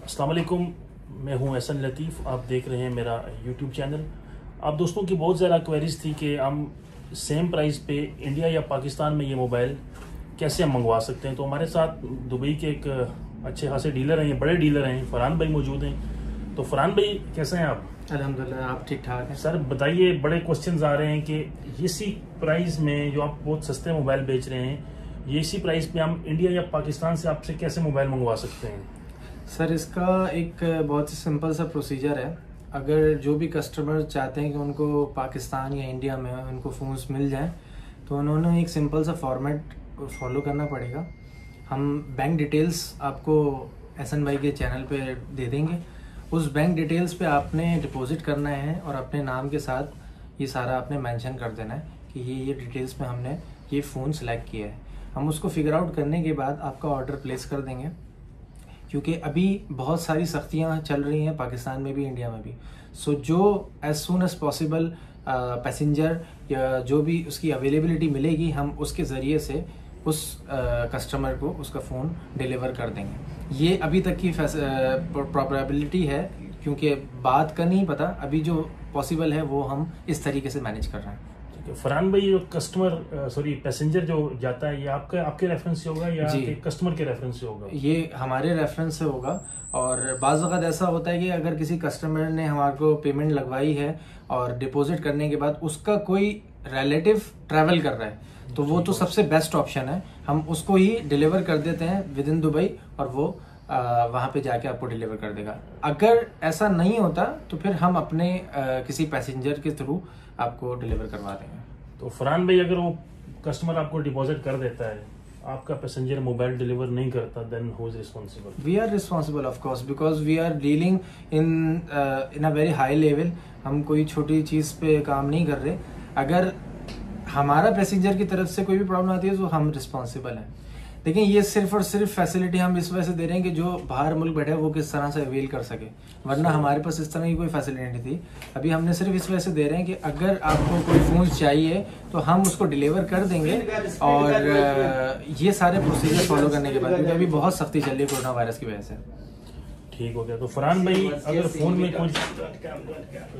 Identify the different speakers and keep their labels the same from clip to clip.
Speaker 1: अस्सलाम वालेकुम, मैं हूं एहसन लतीफ़। आप देख रहे हैं मेरा यूट्यूब चैनल। आप दोस्तों की बहुत ज़्यादा क्वेरीज थी कि हम सेम प्राइस पे इंडिया या पाकिस्तान में ये मोबाइल कैसे हम मंगवा सकते हैं। तो हमारे साथ दुबई के एक अच्छे खासे डीलर हैं, ये बड़े डीलर हैं, फरहान भाई मौजूद हैं। तो फरहान भाई कैसे हैं आप?
Speaker 2: अल्हम्दुलिल्लाह, आप ठीक ठाक हैं।
Speaker 1: सर बताइए, बड़े क्वेश्चंस आ रहे हैं कि इसी प्राइस में जो आप बहुत सस्ते मोबाइल बेच रहे हैं, ये इसी प्राइस पे हम इंडिया या पाकिस्तान से आपसे कैसे मोबाइल मंगवा सकते हैं?
Speaker 2: सर इसका एक बहुत ही सिंपल सा प्रोसीजर है। अगर जो भी कस्टमर चाहते हैं कि उनको पाकिस्तान या इंडिया में उनको फ़ोन्स मिल जाएं, तो उन्होंने एक सिंपल सा फॉर्मेट फॉलो करना पड़ेगा। हम बैंक डिटेल्स आपको एहसन भाई के चैनल पे दे देंगे। उस बैंक डिटेल्स पे आपने डिपॉजिट करना है और अपने नाम के साथ ये सारा आपने मेंशन कर देना है कि ये डिटेल्स में हमने ये फ़ोन सेलेक्ट किया है। हम उसको फिगर आउट करने के बाद आपका ऑर्डर प्लेस कर देंगे, क्योंकि अभी बहुत सारी सख्तियां चल रही हैं पाकिस्तान में भी इंडिया में भी। सो जो as soon as possible passenger या जो भी उसकी अवेलेबिलिटी मिलेगी, हम उसके ज़रिए से उस कस्टमर को उसका फ़ोन डिलीवर कर देंगे। ये अभी तक की प्रोबेबिलिटी है, क्योंकि बात का नहीं पता। अभी जो पॉसिबल है वो हम इस तरीके से मैनेज कर रहे हैं।
Speaker 1: फरहान भाई, जो कस्टमर पैसेंजर जो जाता है, ये आपके रेफरेंस से होगा या कस्टमर के रेफरेंस से होगा?
Speaker 2: ये हमारे रेफरेंस से होगा। और बाज़ वक़्त ऐसा होता है कि अगर किसी कस्टमर ने हमारे को पेमेंट लगवाई है और डिपॉजिट करने के बाद उसका कोई रिलेटिव ट्रैवल कर रहा है, तो वो तो सबसे बेस्ट ऑप्शन है। हम उसको ही डिलीवर कर देते हैं विद इन दुबई, और वो वहाँ पे जाके आपको डिलीवर कर देगा। अगर ऐसा नहीं होता तो फिर हम अपने किसी पैसेंजर के थ्रू आपको डिलीवर करवा देंगे।
Speaker 1: तो फरहान भाई, अगर वो कस्टमर आपको डिपॉजिट कर देता है, आपका पैसेंजर मोबाइल डिलीवर नहीं करता, then who is responsible?
Speaker 2: We are responsible of course, because we are dealing in a very high level. हम कोई छोटी चीज़ पे काम नहीं कर रहे। अगर हमारा पैसेंजर की तरफ से कोई भी प्रॉब्लम आती है तो हम रिस्पांसिबल हैं। लेकिन ये सिर्फ और सिर्फ फैसिलिटी हम इस वजह से दे रहे हैं कि जो बाहर मुल्क बैठे हैं वो किस तरह से अवेल कर सके, वरना हमारे पास इस तरह की कोई फैसिलिटी नहीं थी। अभी हमने सिर्फ इस वजह से दे रहे हैं कि अगर आपको कोई फ़ोन चाहिए तो हम उसको डिलीवर कर देंगे। और ये सारे प्रोसीजर फॉलो करने के बाद, क्योंकि अभी बहुत सख्ती चल रही है कोरोना वायरस की वजह से।
Speaker 1: ठीक हो गया। तो फरहान भाई, अगर फ़ोन में कोई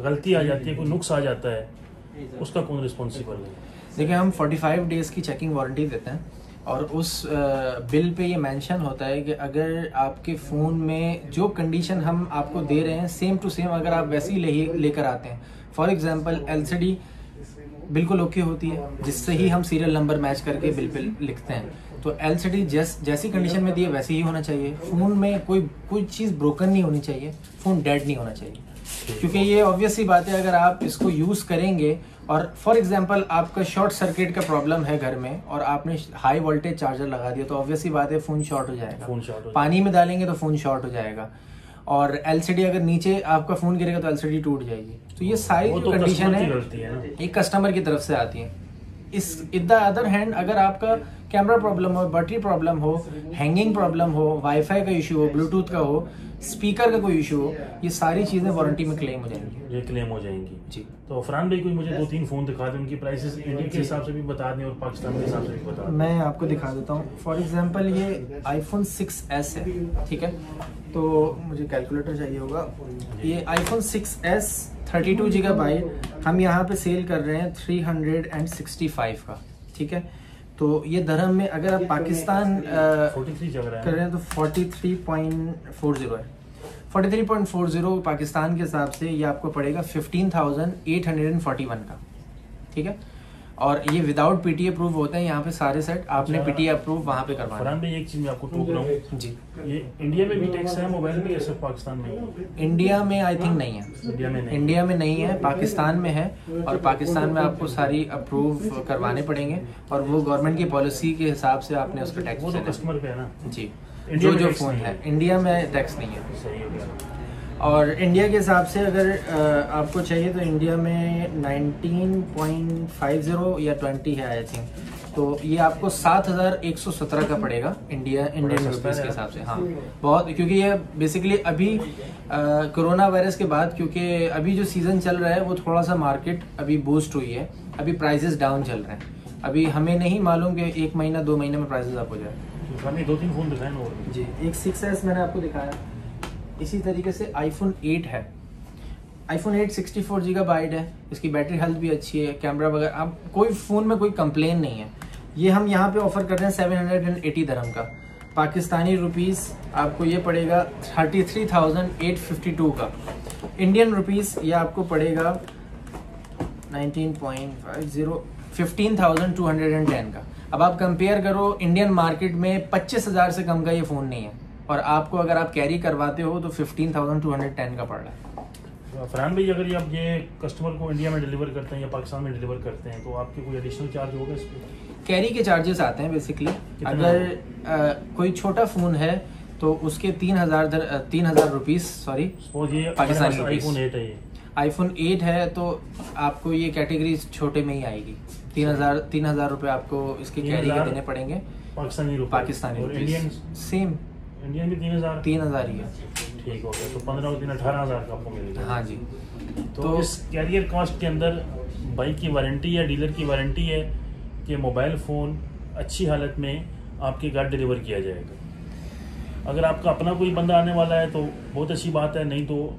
Speaker 1: गलती आ जाती है, कोई नुक्स आ जाता है, उसका कौन रिस्पॉन्सिबल है?
Speaker 2: देखिए, हम 45 डेज़ की चेकिंग वारंटी देते हैं, और उस बिल पे ये मेंशन होता है कि अगर आपके फ़ोन में जो कंडीशन हम आपको दे रहे हैं सेम टू सेम अगर आप वैसे ही लेकर आते हैं, फॉर एग्जांपल LCD बिल्कुल ओके होती है, जिससे ही हम सीरियल नंबर मैच करके बिल पे लिखते हैं। तो LCD जैसी कंडीशन में दी है वैसे ही होना चाहिए। फ़ोन में कोई चीज़ ब्रोकन नहीं होनी चाहिए, फ़ोन डेड नहीं होना चाहिए। क्योंकि ये ऑब्वियस सी बात है, अगर आप इसको यूज़ करेंगे और फॉर एग्जांपल आपका शॉर्ट सर्किट का प्रॉब्लम है घर में और आपने हाई वोल्टेज चार्जर लगा दिया, तो ऑब्वियस सी बात है फ़ोन शॉर्ट हो जाएगा। पानी में डालेंगे तो फ़ोन शॉर्ट हो जाएगा, और LCD अगर नीचे आपका फ़ोन गिरेगा तो LCD टूट जाएगी। तो ये सारी जो कंडीशन है एक कस्टमर की तरफ से आती है। इन द अदर हैंड, अगर आपका कैमरा प्रॉब्लम हो, बैटरी प्रॉब्लम हो, हैंगिंग प्रॉब्लम हो, वाईफाई का इशू हो, ब्लूटूथ का हो, स्पीकर का कोई इशू हो, ये सारी चीज़ें वारंटी में क्लेम हो जाएंगी।
Speaker 1: ये क्लेम हो जाएंगी
Speaker 2: जी।
Speaker 1: तो फरहान भाई, कोई मुझे 2-3 फ़ोन दिखा दें, उनकी प्राइसेस इंडिया के हिसाब से भी बता दें और पाकिस्तान के हिसाब से भी बता दें।
Speaker 2: मैं आपको दिखा देता हूँ। फॉर एग्जांपल ये iPhone 6s है, ठीक है। तो मुझे कैलकुलेटर चाहिए होगा। ये iPhone 6s 32 GB हम यहाँ पे सेल कर रहे हैं 365 का, ठीक है। तो ये दरहम में अगर आप पाकिस्तान
Speaker 1: 43 चल रहा है, कर रहे हैं
Speaker 2: तो 43.40 है। 43.40 पाकिस्तान के हिसाब से ये आपको पड़ेगा 15,841 का, ठीक है। और ये विदाउट PTA अप्रूव होते हैं यहाँ पे सारे सेट। आपने PTA अप्रूव वहाँ पे करवाना।
Speaker 1: फरहान भाई, एक चीज़ मैं आपको टोक रहा हूँ जी, ये इंडिया में भी टैक्स है मोबाइल में या सिर्फ पाकिस्तान में?
Speaker 2: इंडिया में आई थिंक नहीं है। इंडिया में नहीं है, पाकिस्तान में है। और पाकिस्तान में आपको सारी अप्रूव करवाने पड़ेंगे, और वो गवर्नमेंट की पॉलिसी के हिसाब से आपने उसका टैक्स,
Speaker 1: वो तो कस्टमर पे है ना जी।
Speaker 2: जो फ़ोन है इंडिया में टैक्स नहीं है।
Speaker 1: सही हो गया।
Speaker 2: और इंडिया के हिसाब से अगर आपको चाहिए तो इंडिया में 19.50 या 20 है आई थिंक। तो ये आपको 7,117 का पड़ेगा इंडियन रुपीज़ के हिसाब से। हाँ, बहुत, क्योंकि ये बेसिकली अभी कोरोना वायरस के बाद, क्योंकि अभी जो सीज़न चल रहा है वो थोड़ा सा मार्केट अभी बूस्ट हुई है, अभी प्राइजेस डाउन चल रहे हैं। अभी हमें नहीं मालूम कि 1 महीना 2 महीने में प्राइजेस अप हो जाए।
Speaker 1: 2-3 फ़ोन दिखाए ना।
Speaker 2: जी, एक 6s मैंने आपको दिखाया, इसी तरीके से iPhone 8 है। iPhone 8 64 GB है, इसकी बैटरी हेल्थ भी अच्छी है, कैमरा वगैरह आप कोई फ़ोन में कोई कंप्लेन नहीं है। ये हम यहाँ पे ऑफर कर रहे हैं 780 दिरहम का। पाकिस्तानी रुपीस आपको ये पड़ेगा 33,852 का। इंडियन रुपीस ये आपको पड़ेगा 15,210 का। अब आप कंपेयर करो, इंडियन मार्केट में 25,000 से कम का ये फ़ोन नहीं है, और आपको अगर आप कैरी करवाते हो तो 15,210 का पड़ रहा है।
Speaker 1: फरहान भाई, अगर ये आप ये कस्टमर को इंडिया में डिलीवर करते हैं या पाकिस्तान में डिलीवर करते हैं तो आपके कोई एडिशनल चार्ज होगा इस पर?
Speaker 2: कैरी के चार्जेस आते हैं बेसिकली। अगर कोई छोटा फ़ोन है तो उसके 3,000 rupees, sorry Pakistani rupees. iPhone 8 है तो आपको ये कैटेगरी छोटे में ही आएगी। 3,000 रुपये आपको इसके कैरी के देने पड़ेंगे पाकिस्तानी रुपीज़। सेम
Speaker 1: इंडियन भी
Speaker 2: 3,000 ही है।
Speaker 1: ठीक हो गया, तो 15 दिन 18,000 का आपको मिलेगा।
Speaker 2: हाँ जी।
Speaker 1: तो इस कैरियर कॉस्ट के अंदर बाइक की वारंटी या डीलर की वारंटी है कि मोबाइल फ़ोन अच्छी हालत में आपके घर डिलीवर किया जाएगा। अगर आपका अपना कोई बंदा आने वाला है तो बहुत अच्छी बात है, नहीं तो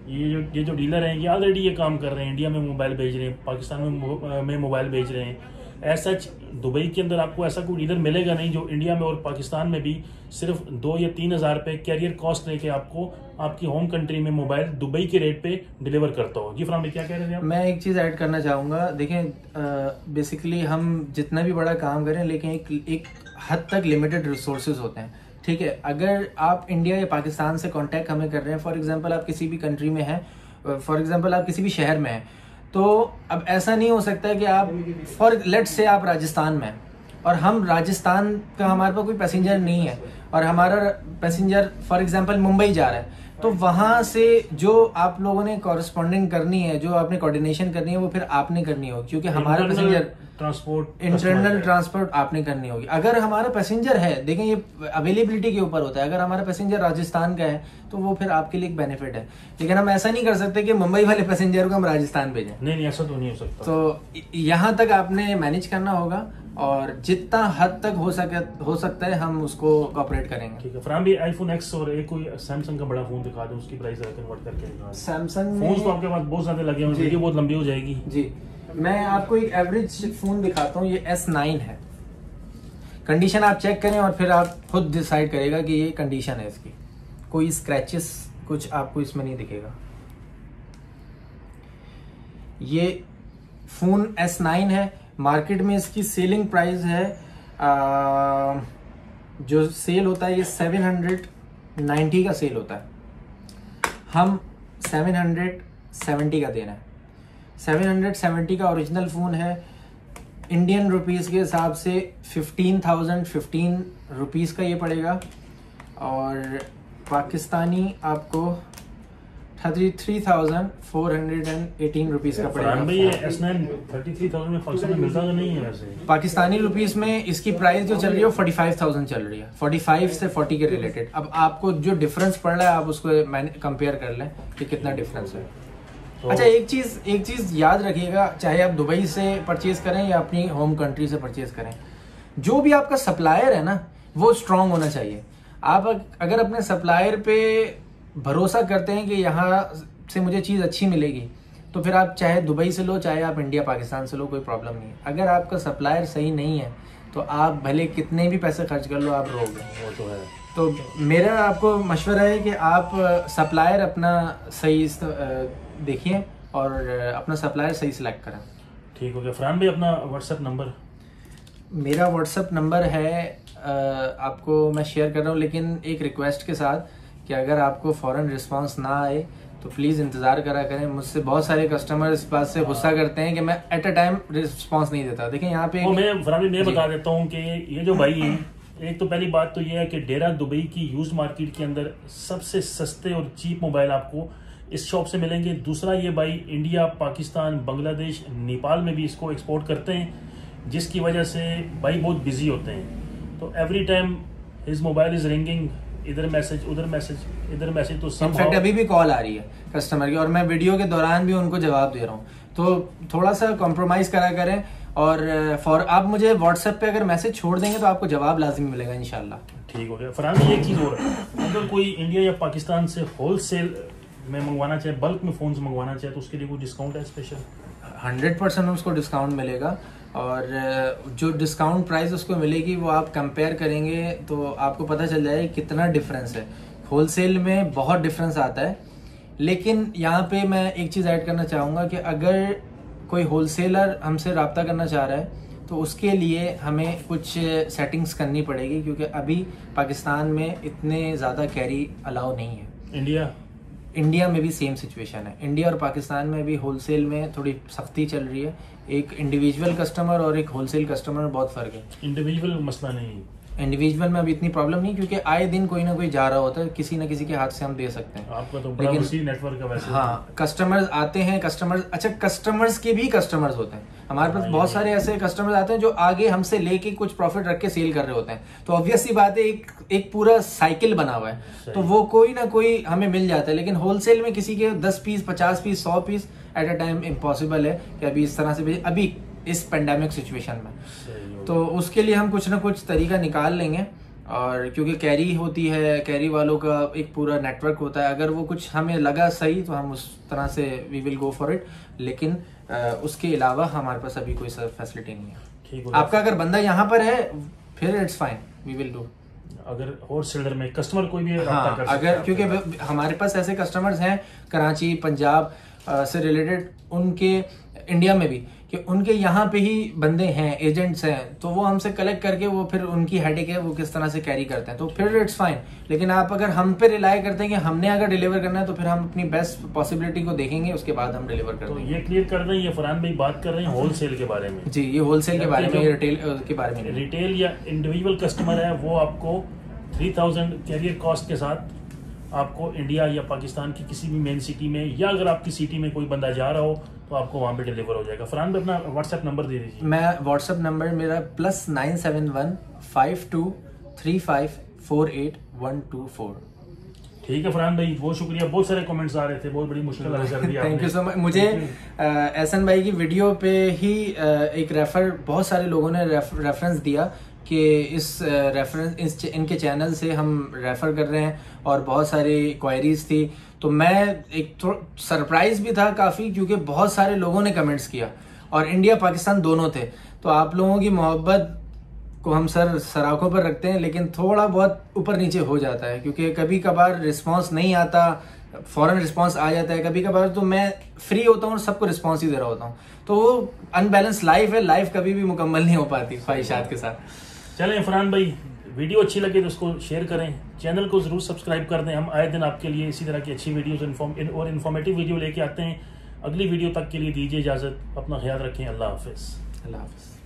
Speaker 1: ये जो डीलर हैं ये ऑलरेडी ये काम कर रहे हैं, इंडिया में मोबाइल भेज रहे हैं, पाकिस्तान में मोबाइल भेज रहे हैं। ऐसा दुबई के अंदर आपको ऐसा कोई डीलर मिलेगा नहीं जो इंडिया में और पाकिस्तान में भी सिर्फ 2 या 3,000 रुपये कैरियर कॉस्ट लेके आपको आपकी होम कंट्री में मोबाइल दुबई के रेट पे डिलीवर करता हो। जी फरहान भाई, क्या कह रहे थे आप?
Speaker 2: मैं एक चीज़ ऐड करना चाहूँगा। देखें, बेसिकली हम जितना भी बड़ा काम करें लेकिन एक हद तक लिमिटेड रिसोर्सेज होते हैं, ठीक है। अगर आप इंडिया या पाकिस्तान से कांटेक्ट हमें कर रहे हैं, फॉर एग्जांपल आप किसी भी कंट्री में हैं, फॉर एग्जांपल आप किसी भी शहर में हैं, तो अब ऐसा नहीं हो सकता है कि आप लेट्स से आप राजस्थान में हैं और हम राजस्थान का हमारे पास कोई पैसेंजर नहीं है और हमारा पैसेंजर फॉर एग्जांपल मुंबई जा रहा है, तो वहाँ से जो आप लोगों ने कॉरेस्पॉन्डिंग करनी है, जो आपने कोऑर्डिनेशन करनी है, वो फिर आपने करनी होगी, क्योंकि हमारा पैसेंजर इंटरनल ट्रांसपोर्ट आपने करनी होगी। अगर हमारा पैसेंजर है, देखें ये अवेलेबिलिटी के ऊपर होता है, अगर हमारा पैसेंजर राजस्थान का है तो वो फिर आपके लिए एक बेनिफिट है। लेकिन हम ऐसा नहीं कर सकते कि मुंबई वाले पैसेंजर को हम राजस्थान भेजें।
Speaker 1: नहीं, ऐसा तो नहीं हो सकता।
Speaker 2: तो यहाँ तक आपने मैनेज करना होगा और जितना हद तक हो सकता है हम उसको कोऑपरेट करेंगे।
Speaker 1: ठीक है फरहान भाई, iPhone X और एक कोई सैमसंग का बड़ा फोन दिखा दो, उसकी प्राइस कन्वर्ट करके।
Speaker 2: सैमसंग
Speaker 1: फोन तो आपके पास बहुत ज्यादा लगे हुए, वीडियो बहुत लंबी हो जाएगी
Speaker 2: जी। मैं आपको एक एवरेज फोन दिखाता हूँ, ये S9 है। कंडीशन आप चेक करें और फिर आप खुद डिसाइड करेगा कि ये कंडीशन है इसकी। कोई स्क्रैचेस कुछ आपको इसमें नहीं दिखेगा। ये फोन S9 है। मार्केट में इसकी सेलिंग प्राइस है, जो सेल होता है ये 790 का सेल होता है, हम 770 का देना है। 770 का ओरिजिनल फ़ोन है। इंडियन रुपीस के हिसाब से 15,015 रुपीज़ का ये पड़ेगा और पाकिस्तानी आपको 33,418 रुपीज़ का पड़ेगा।
Speaker 1: ये S9 33,000 में पाकिस्तान में मिलता तो नहीं है वैसे।
Speaker 2: पाकिस्तानी रुपीस में इसकी प्राइस जो चल रही है वो 45,000 चल रही है, 45 से 40 के रिलेटेड। अब आपको जो डिफरेंस पड़ रहा है आप उसको कंपेयर कर लें कि कितना डिफरेंस है। तो अच्छा, एक चीज़ याद रखिएगा, चाहे आप दुबई से परचेज करें या अपनी होम कंट्री से परचेज करें, जो भी आपका सप्लायर है ना वो स्ट्रांग होना चाहिए। आप अगर अपने सप्लायर पे भरोसा करते हैं कि यहाँ से मुझे चीज़ अच्छी मिलेगी, तो फिर आप चाहे दुबई से लो चाहे आप इंडिया पाकिस्तान से लो, कोई प्रॉब्लम नहीं है। अगर आपका सप्लायर सही नहीं है तो आप भले कितने भी पैसे खर्च कर लो, आप रोगे।
Speaker 1: वो तो है।
Speaker 2: तो मेरा आपको मशवरा है कि आप सप्लायर अपना सही देखिए और अपना सप्लायर सही सिलेक्ट करें।
Speaker 1: ठीक हो गया फरहान भाई, अपना व्हाट्सएप नंबर?
Speaker 2: मेरा व्हाट्सएप नंबर है, आपको मैं शेयर कर रहा हूँ, लेकिन एक रिक्वेस्ट के साथ कि अगर आपको फ़ौरन रिस्पांस ना आए तो प्लीज़ इंतज़ार करा करें। मुझसे बहुत सारे कस्टमर इस बात से गुस्सा करते हैं कि मैं एट अ टाइम रिस्पांस नहीं देता। देखिए यहाँ पे
Speaker 1: मैं बता देता हूँ कि ये जो भाई है, एक तो पहली बात तो ये है कि डेरा दुबई की यूज मार्केट के अंदर सबसे सस्ते और चीप मोबाइल आपको इस शॉप से मिलेंगे। दूसरा, ये भाई इंडिया, पाकिस्तान, बांग्लादेश, नेपाल में भी इसको एक्सपोर्ट करते हैं, जिसकी वजह से भाई बहुत बिजी होते हैं। तो every time his mobile is ringing, इधर मैसेज उधर मैसेज इधर मैसेज। तो
Speaker 2: इनफैक्ट अभी भी कॉल आ रही है कस्टमर की और मैं वीडियो के दौरान भी उनको जवाब दे रहा हूँ। तो थोड़ा सा कॉम्प्रोमाइज़ करा करें और आप मुझे व्हाट्सएप पे अगर मैसेज छोड़ देंगे तो आपको जवाब लाजिमी मिलेगा इंशाल्लाह।
Speaker 1: ठीक हो गया। फरहान भाई एक चीज़ और, अगर कोई इंडिया या पाकिस्तान से होलसेल में मंगवाना चाहे, बल्क में फ़ोन्स मंगवाना चाहे, तो उसके लिए कोई डिस्काउंट है स्पेशल?
Speaker 2: 100% उसको डिस्काउंट मिलेगा, और जो डिस्काउंट प्राइस उसको मिलेगी वो आप कंपेयर करेंगे तो आपको पता चल जाएगा कितना डिफरेंस है। होलसेल में बहुत डिफरेंस आता है, लेकिन यहाँ पे मैं एक चीज़ ऐड करना चाहूँगा कि अगर कोई होलसेलर हमसे रब्ता करना चाह रहा है तो उसके लिए हमें कुछ सेटिंग्स करनी पड़ेगी, क्योंकि अभी पाकिस्तान में इतने ज़्यादा कैरी अलाउ नहीं है। इंडिया में भी सेम सिचुएशन है। इंडिया और पाकिस्तान में भी होलसेल में थोड़ी सख्ती चल रही है। एक इंडिविजुअल कस्टमर और एक होलसेल कस्टमर में बहुत फ़र्क है।
Speaker 1: इंडिविजुअल मसला नहीं,
Speaker 2: इंडिविजुअल में अभी इतनी प्रॉब्लम नहीं, क्योंकि आए दिन कोई ना कोई जा रहा होता है, किसी ना किसी के हाथ से हम दे सकते हैं।
Speaker 1: आपका तो बड़ा वसी नेटवर्क है वैसे।
Speaker 2: हाँ, कस्टमर्स आते हैं, कस्टमर्स के भी कस्टमर्स होते हैं हमारे पास। बहुत सारे ऐसे कस्टमर्स आते हैं जो आगे हमसे लेके कुछ प्रॉफिट रख के सेल कर रहे होते हैं, तो ऑब्वियस सी बात है एक पूरा साइकिल बना हुआ है, तो वो कोई ना कोई हमें मिल जाता है। लेकिन होलसेल में किसी के 10 piece, 50 piece, 100 piece at a time impossible है कि अभी इस तरह से, अभी इस पेंडेमिक सिचुएशन में। तो उसके लिए हम कुछ ना कुछ तरीका निकाल लेंगे, और क्योंकि कैरी होती है, कैरी वालों का एक पूरा नेटवर्क होता है, अगर वो कुछ हमें लगा सही तो हम उस तरह से we will go for it. लेकिन उसके अलावा हमारे पास अभी कोई फैसिलिटी नहीं है।
Speaker 1: ठीक,
Speaker 2: आपका अगर बंदा यहाँ पर है फिर it's fine, we will do.
Speaker 1: अगर होलसेलर में कस्टमर कोई भी
Speaker 2: हाँ,
Speaker 1: कर
Speaker 2: अगर क्योंकि हमारे पास ऐसे कस्टमर्स हैं कराची, पंजाब से रिलेटेड, उनके इंडिया में भी, कि उनके यहाँ पे ही बंदे हैं, एजेंट्स हैं, तो वो हमसे कलेक्ट करके वो फिर उनकी हेडेक है वो किस तरह से कैरी करते हैं, तो फिर इट्स फाइन। लेकिन आप अगर हम पे रिलाई करते हैं कि हमने अगर डिलीवर करना है तो फिर हम अपनी बेस्ट पॉसिबिलिटी को देखेंगे, उसके बाद हम डिलीवर कर देंगे।
Speaker 1: ये क्लियर कर रहे हैं, ये फरहान भाई बात कर रहे हैं होलसेल के बारे में।
Speaker 2: जी, ये होलसेल के बारे में, ये रिटेल के बारे में।
Speaker 1: रिटेल या इंडिविजुअल कस्टमर है वो आपको 3000 कैरियर कॉस्ट के साथ आपको इंडिया या पाकिस्तान की किसी भी मेन सिटी में, या अगर आपकी सिटी में कोई बंदा जा रहा हो तो आपको वहाँ पे डिलीवर हो जाएगा। फरहान भाई अपना व्हाट्सएप नंबर दे दीजिए।
Speaker 2: मैं व्हाट्सएप नंबर मेरा +971 5235 48124।
Speaker 1: ठीक है फरहान भाई, बहुत शुक्रिया। बहुत सारे कमेंट्स आ रहे थे, बहुत बड़ी मुश्किल कर दी आपने।
Speaker 2: Thank you so much. मुझे एहसन भाई की वीडियो पे ही एक बहुत सारे लोगों ने रेफरेंस दिया कि इनके चैनल से हम रेफर कर रहे हैं, और बहुत सारी क्वायरीज थी, तो मैं एक सरप्राइज भी था काफ़ी, क्योंकि बहुत सारे लोगों ने कमेंट्स किया और इंडिया पाकिस्तान दोनों थे। तो आप लोगों की मोहब्बत को हम सराखों पर रखते हैं, लेकिन थोड़ा बहुत ऊपर नीचे हो जाता है, क्योंकि कभी कभार रिस्पांस नहीं आता, फौरन रिस्पांस आ जाता है, कभी कभार तो मैं फ्री होता हूँ और सबको रिस्पांस ही दे रहा होता हूँ, तो वो अनबैलेंस लाइफ है, लाइफ कभी भी मुकम्मल नहीं हो पाती ख्वाहिशात के साथ।
Speaker 1: चलें फरहान भाई, वीडियो अच्छी लगे तो उसको शेयर करें, चैनल को जरूर सब्सक्राइब कर दें। हम आए दिन आपके लिए इसी तरह की अच्छी वीडियोस और इन्फॉर्मेटिव वीडियो लेके आते हैं। अगली वीडियो तक के लिए दीजिए इजाज़त, अपना ख्याल रखें। अल्लाह हाफिज़।
Speaker 2: अल्लाह हाफिज़।